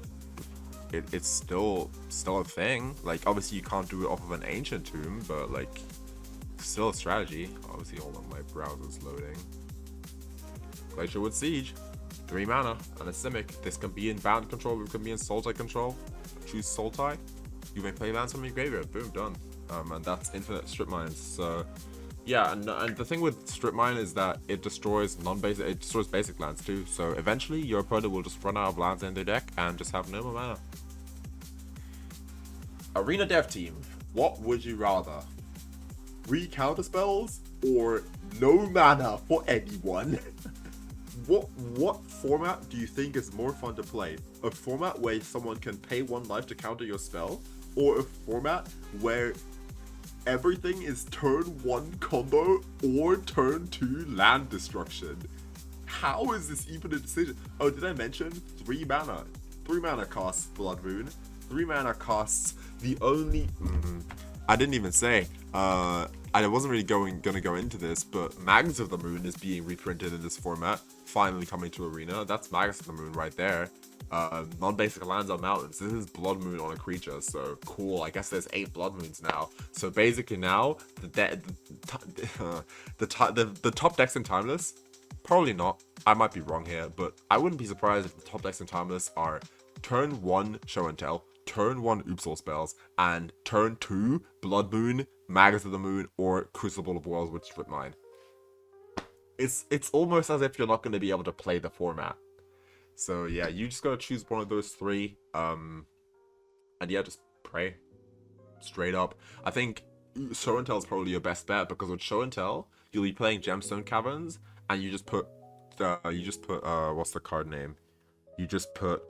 it's still a thing. Like, obviously you can't do it off of an Ancient Tomb, but like, still a strategy. Obviously, hold on, my browser's loading. Glacier with Siege, 3 mana and a Simic. This can be in Bound control, it can be in Sultai control. Choose Sultai. You may play lands from your graveyard. Boom, done. And that's infinite Strip Mines. So yeah, and the thing with Strip Mine is that it destroys non-basic, it destroys basic lands too. So eventually your opponent will just run out of lands in their deck and just have no more mana. Arena Dev Team, what would you rather? 3 counter spells or no mana for anyone? What format do you think is more fun to play? A format where someone can pay 1 life to counter your spell, or a format where everything is turn 1 combo or turn 2 land destruction? How is this even a decision? Oh, did I mention 3 mana? 3 mana costs Blood Moon. 3 mana costs the only... I didn't even say. I wasn't really gonna go into this, but Magus of the Moon is being reprinted in this format, finally coming to Arena. That's Magus of the Moon right there. Non-basic lands on mountains. This is Blood Moon on a creature, so cool. I guess there's 8 Blood Moons now. So basically now, the top decks in Timeless, probably not. I might be wrong here, but I wouldn't be surprised if the top decks in Timeless are turn 1 Show and Tell, turn 1 Oopsal spells, and turn 2 Blood Moon, Magus of the Moon, or Crucible of Worlds with Strip Mine. It's almost as if you're not going to be able to play the format. So yeah, you just gotta choose one of those 3, and yeah, just pray. Straight up. I think Show and Tell is probably your best bet, because with Show and Tell, you'll be playing Gemstone Caverns, and you just put what's the card name? You just put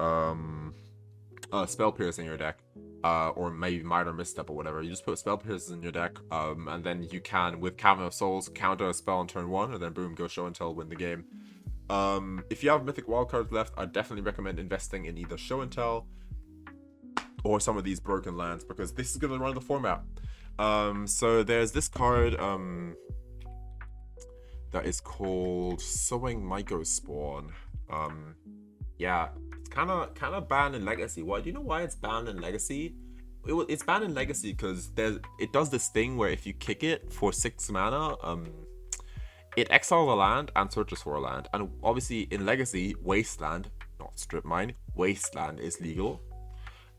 Spell Pierce in your deck. or maybe minor misstep or whatever. You just put spell pierces in your deck, and then you can, with Cavern of Souls, counter a spell on turn 1, and then boom, go show and tell, win the game. If you have Mythic wildcards left, I definitely recommend investing in either show and tell or some of these broken lands, because this is going to run the format. So there's this card that is called Sowing Mycospawn. Yeah, it's kind of banned in Legacy. Why? Do you know why it's banned in Legacy? It's banned in Legacy because it does this thing where if you kick it for 6 mana, it exiles a land and searches for a land. And obviously in Legacy, Wasteland, not Strip Mine, Wasteland is legal.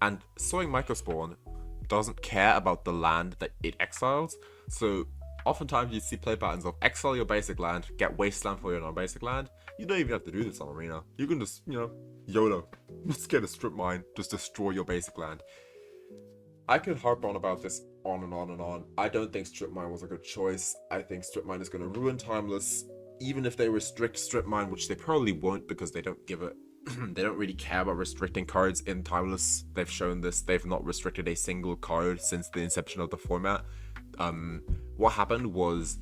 And Sowing Mycospawn doesn't care about the land that it exiles. So oftentimes you see play patterns of exile your basic land, get Wasteland for your non-basic land. You don't even have to do this on Arena. You can just, YOLO. Just get a Strip Mine, just destroy your basic land. I could harp on about this on and on and on. I don't think Strip Mine was a good choice. I think Strip Mine is going to ruin Timeless. Even if they restrict Strip Mine, which they probably won't because they don't give it. They don't really care about restricting cards in Timeless. They've shown this. They've not restricted a single card since the inception of the format. What happened was,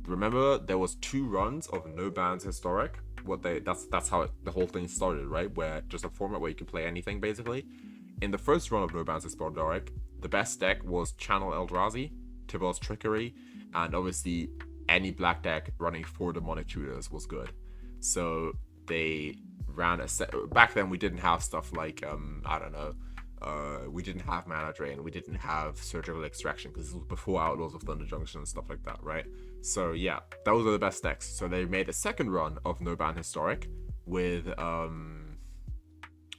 remember, there was 2 runs of no bans historic. That's how the whole thing started, right? Where just a format where you can play anything basically. In the first run of no bans historic, the best deck was Channel Eldrazi, Tybal's Trickery, and obviously any black deck running 4 Demonic Tutors was good. So they ran a set. Back then we didn't have stuff like I don't know, we didn't have Mana Drain, we didn't have Surgical Extraction because this was before Outlaws of Thunder Junction and stuff like that, right? So yeah, those are the best decks. So they made a second run of no ban historic with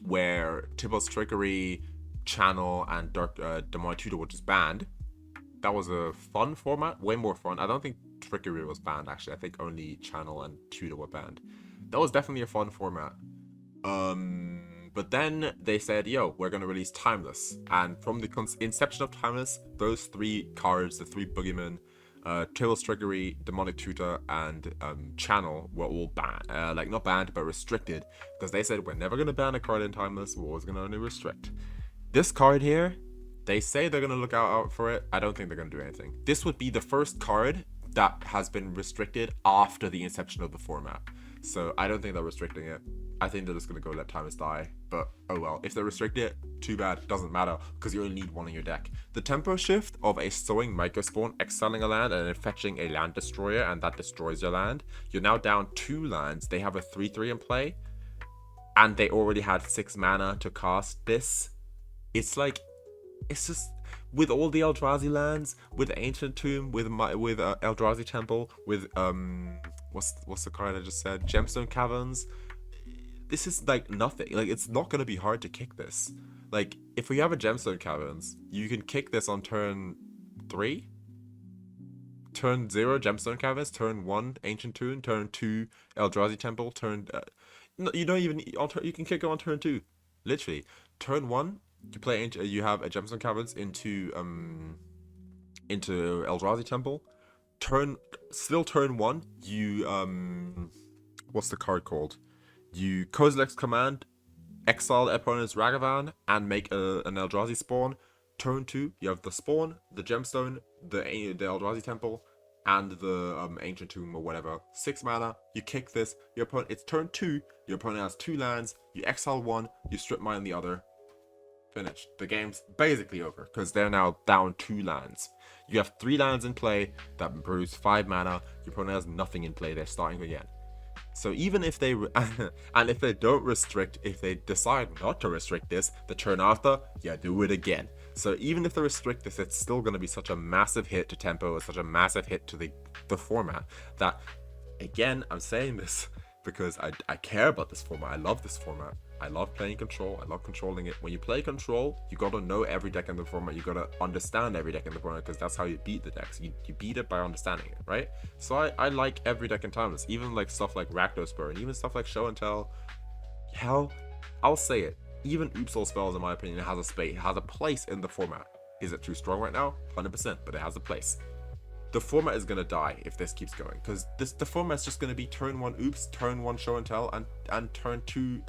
where Tybal's Trickery, Channel, and Dark Demonic Tutor were just banned. That was a fun format, way more fun. I don't think Trickery was banned actually. I think only Channel and Tutor were banned. That was definitely a fun format. But then they said, yo, we're going to release Timeless. And from the inception of Timeless, those 3 cards, the 3 boogeymen, Tybal's Trickery, Demonic Tutor, and Channel were all banned. Like, not banned, but restricted. Because they said, we're never going to ban a card in Timeless, we're always going to only restrict. This card here, they say they're going to look out for it. I don't think they're going to do anything. This would be the first card that has been restricted after the inception of the format. So I don't think they're restricting it. I think they're just going to go let Timeless die. But oh well, if they restrict it, too bad, doesn't matter, because you only need 1 in your deck. The tempo shift of a Sowing Mycospawn, exiling a land and then fetching a land destroyer, and that destroys your land. You're now down 2 lands. They have a 3/3 in play, and they already had 6 mana to cast this. It's like, it's just, with all the Eldrazi lands, with Ancient Tomb, with Eldrazi Temple, with what's the card I just said? Gemstone Caverns. This is like nothing. Like, it's not gonna be hard to kick this. Like, if we have a Gemstone Caverns, you can kick this on turn 3. Turn 0 Gemstone Caverns, turn 1 Ancient Tomb, turn 2 Eldrazi Temple, turn no, you don't even you can kick it on turn 2. Literally, turn 1 you have a Gemstone Caverns into Eldrazi Temple. Turn 1, you what's the card called? You Kozilek's Command, exile the opponent's Ragavan, and make an Eldrazi spawn. Turn 2, you have the spawn, the gemstone, the Eldrazi Temple, and the Ancient Tomb or whatever. 6 mana, you kick this, your opponent, it's turn 2, your opponent has 2 lands, you exile 1, you strip mine the other. Finished. The game's basically over, because they're now down 2 lands. You have 3 lands in play that produce 5 mana, your opponent has nothing in play, they're starting again. So even if they, and if they don't restrict, if they decide not to restrict this, the turn after, yeah, do it again. So even if they restrict this, it's still going to be such a massive hit to tempo, such a massive hit to the format, that, again, I'm saying this because I care about this format. I love this format. I love playing Control. I love controlling it. When you play Control, you gotta know every deck in the format. You gotta understand every deck in the format, because that's how you beat the decks. You beat it by understanding it, right? So I like every deck in Timeless, even like stuff like Rakdos Spur, and even stuff like Show and Tell. Hell, I'll say it. Even Oopsal Spells, in my opinion, has a place in the format. Is it too strong right now? 100%, but it has a place. The format is gonna die if this keeps going, because the format's just gonna be turn 1 Oops, turn 1 Show and Tell, and turn 2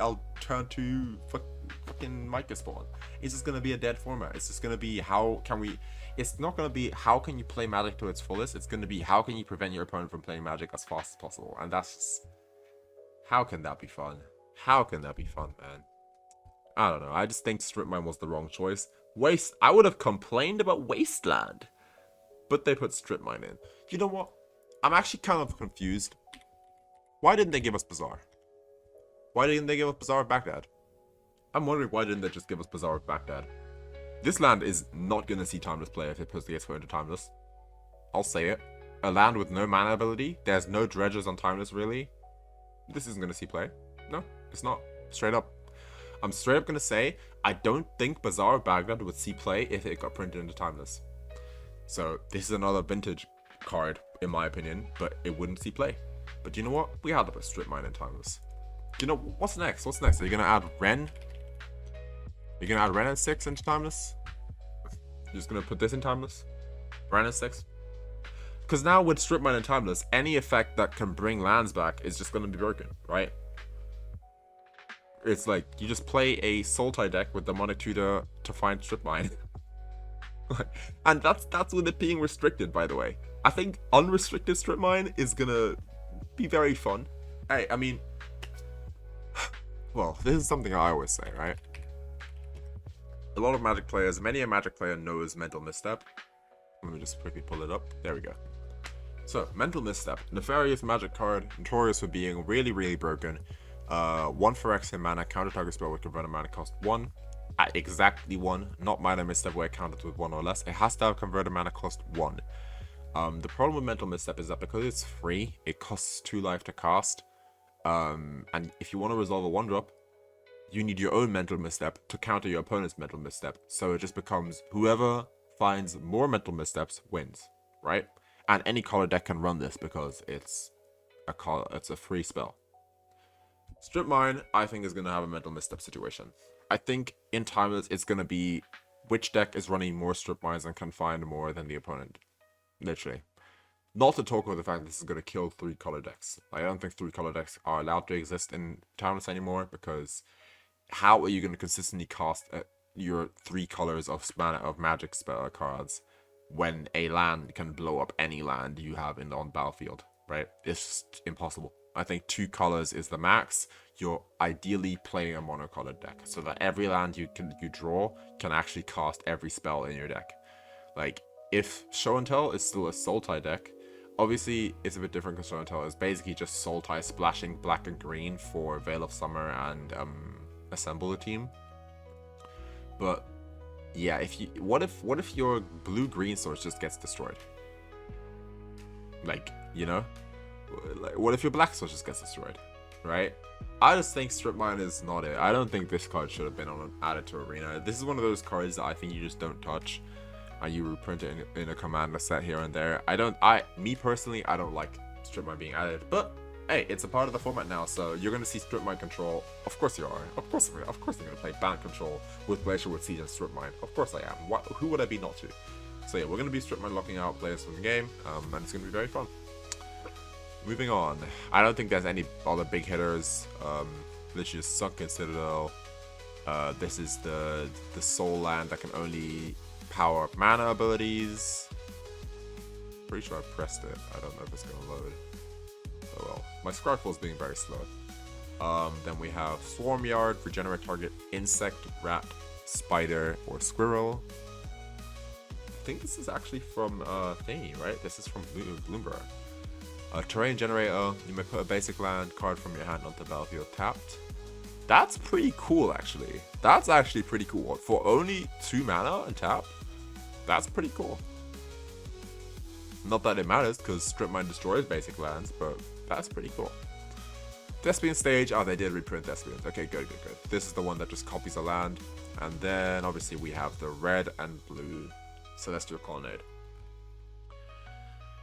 fucking Micah spawn. It's just gonna be a dead format. It's just gonna be how can we. It's not gonna be how can you play Magic to its fullest. It's gonna be how can you prevent your opponent from playing Magic as fast as possible. And that's just, how can that be fun? How can that be fun, man? I don't know. I just think Strip Mine was the wrong choice. I would have complained about Wasteland, but they put Strip Mine in. You know what? I'm actually kind of confused. Why didn't they give us Bazaar? Why didn't they give us Bazaar of Baghdad? I'm wondering why didn't they just give us Bazaar of Baghdad? This land is not going to see Timeless play if it puts the put into Timeless. I'll say it. A land with no mana ability, there's no dredges on Timeless really. This isn't going to see play. No, it's not. Straight up. I'm straight up going to say, I don't think Bazaar of Baghdad would see play if it got printed into Timeless. So, this is another vintage card, in my opinion, but it wouldn't see play. But you know what? We had to put Strip Mine in Timeless. You know, what's next? What's next? Are you going to add Ren? You're going to add Ren and 6 into Timeless? You're just going to put this in Timeless? Ren and 6? Because now with Strip Mine and Timeless, any effect that can bring lands back is just going to be broken, right? It's like, you just play a Sultai deck with Demonic Tutor to find Strip Mine. And that's with it being restricted, by the way. I think unrestricted Strip Mine is gonna be very fun. Hey, I mean, well, this is something I always say, right? A lot of Magic players, many a Magic player knows Mental Misstep. Let me just quickly pull it up. There we go. So, Mental Misstep, nefarious Magic card, notorious for being really, really broken. 1 for X in mana, counter target spell with converted mana cost 1. At exactly 1, not Minor Misstep where it counters with 1 or less. It has to have converted mana cost 1. The problem with Mental Misstep is that because it's free, it costs 2 life to cast. And if you want to resolve a 1-drop, you need your own Mental Misstep to counter your opponent's Mental Misstep. So it just becomes whoever finds more Mental Missteps wins, right? And any color deck can run this because it's a free spell. Strip Mine, I think, is going to have a Mental Misstep situation. I think in Timeless, it's going to be which deck is running more Strip Mines and can find more than the opponent. Literally. Not to talk about the fact that this is going to kill 3 color decks. I don't think 3 color decks are allowed to exist in Timeless anymore, because how are you going to consistently cast your 3 colors of Magic spell cards when a land can blow up any land you have on battlefield, right? It's just impossible. I think 2 colors is the max. You're ideally playing a monocolored deck so that every land you draw can actually cast every spell in your deck. Like, if Show and Tell is still a Sultai deck, obviously it's a bit different because Show and Tell is basically just Sultai splashing black and green for Veil of Summer and assemble a team. But yeah, what if your blue-green source just gets destroyed? Like, you know? Like, what if your black source just gets destroyed? Right? I just think Strip Mine is not it. I don't think this card should have been added to Arena. This is one of those cards that I think you just don't touch. And you reprint it in a commander set here and there. Me personally, I don't like Strip Mine being added. But hey, it's a part of the format now, so you're gonna see Strip Mine control. Of course you are. Of course they're gonna play Band Control with Glacier with Siege and Strip Mine. Of course I am. Who would I be not to? So yeah, we're gonna be Strip Mine locking out players from the game, and it's gonna be very fun. Moving on, I don't think there's any other big hitters. Literally just Sunken Citadel. This is the soul land that can only power up mana abilities. Pretty sure I pressed it. I don't know if it's gonna load. Oh well. My Scryfall is being very slow. Then we have Swarm Yard, regenerate target insect, rat, spider, or squirrel. I think this is actually from Thingy, right? This is from Bloomberg. Terrain generator, you may put a basic land card from your hand onto the battlefield tapped. That's pretty cool, actually. That's actually pretty cool. For only 2 mana and tap, that's pretty cool. Not that it matters, because Strip Mine destroys basic lands, but that's pretty cool. Thespian Stage, oh, they did reprint Thespians. Okay, good. This is the one that just copies a land. And then, obviously, we have the red and blue Celestial Colonnade.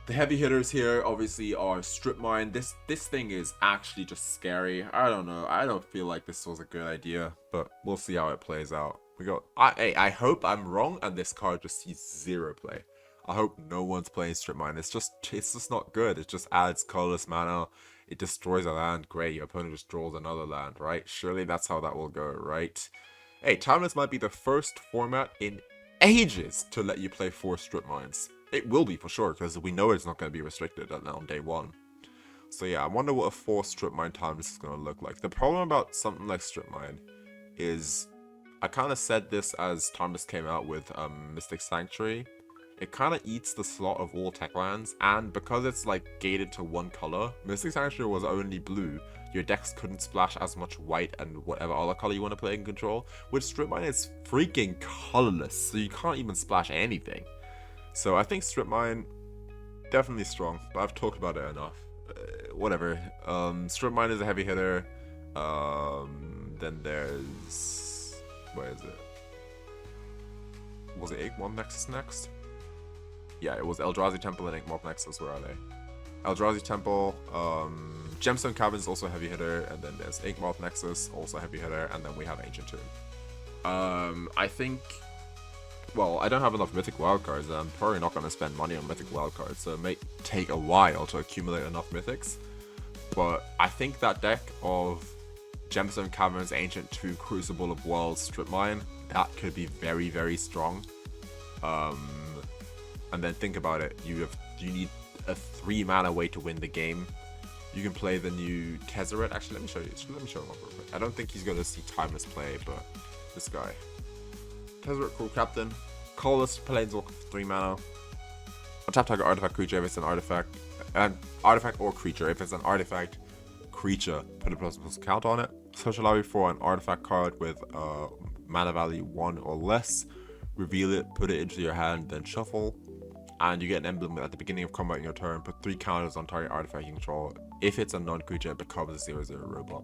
The heavy hitters here obviously are Strip Mine. This thing is actually just scary. I don't know. I don't feel like this was a good idea, but we'll see how it plays out. I hope I'm wrong and this card just sees 0 play. I hope no one's playing Strip Mine. It's just not good. It just adds colorless mana. It destroys a land. Great. Your opponent just draws another land, right? Surely that's how that will go, right? Hey, Timeless might be the first format in ages to let you play 4 strip mines. It will be for sure, because we know it's not going to be restricted on day 1. So yeah, I wonder what a 4 strip mine Timeless is going to look like. The problem about something like strip mine is, I kind of said this as Timeless came out with Mystic Sanctuary. It kind of eats the slot of all tech lands, and because it's like gated to one color, Mystic Sanctuary was only blue. Your decks couldn't splash as much white and whatever other color you want to play in control. With Strip Mine, it's freaking colorless, so you can't even splash anything. So I think Strip Mine, definitely strong, but I've talked about it enough. Whatever. Strip Mine is a heavy hitter. Then there's... where is it? Was it Inkmoth Nexus next? Yeah, it was Eldrazi Temple and Inkmoth Nexus. Where are they? Eldrazi Temple, Gemstone Caverns also a heavy hitter, and then there's Inkmoth Nexus, also a heavy hitter, and then we have Ancient Tomb. I think... well, I don't have enough Mythic Wildcards, and I'm probably not going to spend money on Mythic Wildcards, so it may take a while to accumulate enough Mythics. But I think that deck of Gemstone Caverns, Ancient Tomb, Crucible of Worlds, Strip Mine, that could be very, very strong. And then think about it, you need a 3 mana way to win the game. You can play the new Tezzeret. Actually, let me show you. Let me show him up real quick. I don't think he's going to see Timeless play, but this guy. Tezzeret, Cruel Captain. Colorless Planeswalker for 3 mana. Untap target artifact creature if it's an artifact. Artifact or creature. If it's an artifact creature, put a ++ count on it. Social lobby for an artifact card with mana value 1 or less. Reveal it, put it into your hand, then shuffle. And you get an emblem at the beginning of combat in your turn. Put 3 counters on target artifact you control. If it's a non-creature, it becomes a 0/0 robot.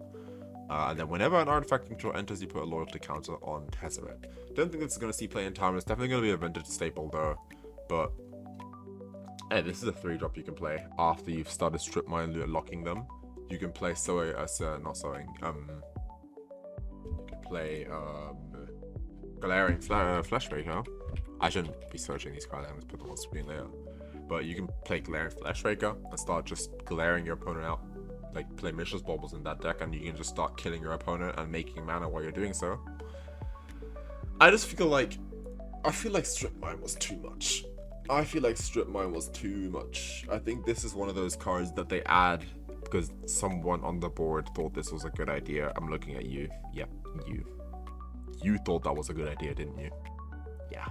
And then whenever an artifact you control enters, you put a loyalty counter on Tezzeret. Don't think this is going to see play in time. It's definitely going to be a vintage staple though. But hey, this is a 3-drop you can play after you've started Strip Mine locking them. You can play Galarian Fleshraker. I shouldn't be searching these cards, I'm just put them on screen later. But you can play Galarian Fleshraker and start just glaring your opponent out. Like, play Mishra's Baubles in that deck, and you can just start killing your opponent and making mana while you're doing so. I just feel like... I feel like Strip Mine was too much. I think this is one of those cards that they add because someone on the board thought this was a good idea. I'm looking at you. Yep, you. You thought that was a good idea, didn't you? Yeah.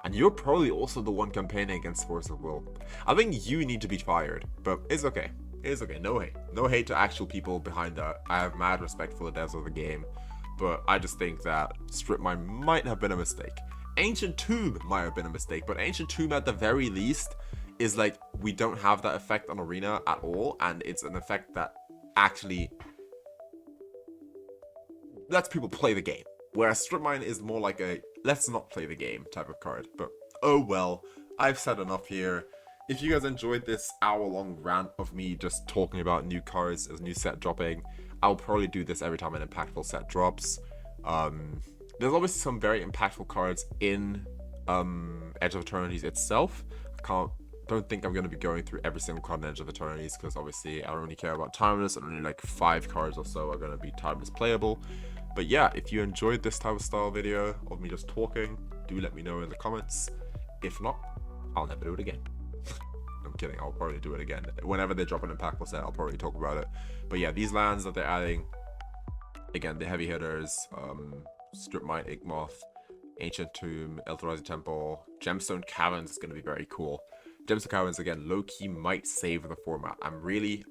And you're probably also the one campaigning against Force of Will. I think you need to be fired, but it's okay. It's okay. No hate. No hate to actual people behind that. I have mad respect for the devs of the game, but I just think that Strip Mine might have been a mistake. Ancient Tomb might have been a mistake, but Ancient Tomb at the very least is like, we don't have that effect on Arena at all, and it's an effect that actually lets people play the game. Whereas Strip Mine is more like a let's not play the game type of card. But oh well, I've said enough here. If you guys enjoyed this hour-long rant of me just talking about new cards as new set dropping, I'll probably do this every time an impactful set drops. There's obviously some very impactful cards in Edge of Eternities itself. Don't think I'm going to be going through every single card in Edge of Eternities, because obviously I don't really care about Timeless, and only like 5 cards or so are going to be Timeless playable. But yeah, if you enjoyed this type of style video of me just talking, do let me know in the comments. If not, I'll never do it again. I'm kidding, I'll probably do it again. Whenever they drop an impactful set, I'll probably talk about it. But yeah, these lands that they're adding, again, the heavy hitters, Strip Mine, Inkmoth, Ancient Tomb, Eldrazi Temple, Gemstone Caverns is going to be very cool. Gemstone Caverns, again, low-key might save the format. I'm really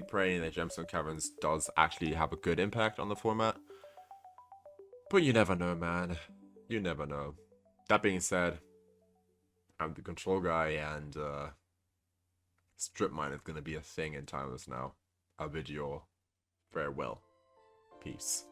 praying that Gemstone Caverns does actually have a good impact on the format. But you never know, man. You never know. That being said, I'm the control guy, and Strip Mine is going to be a thing in Timeless now. I'll bid you all farewell. Peace.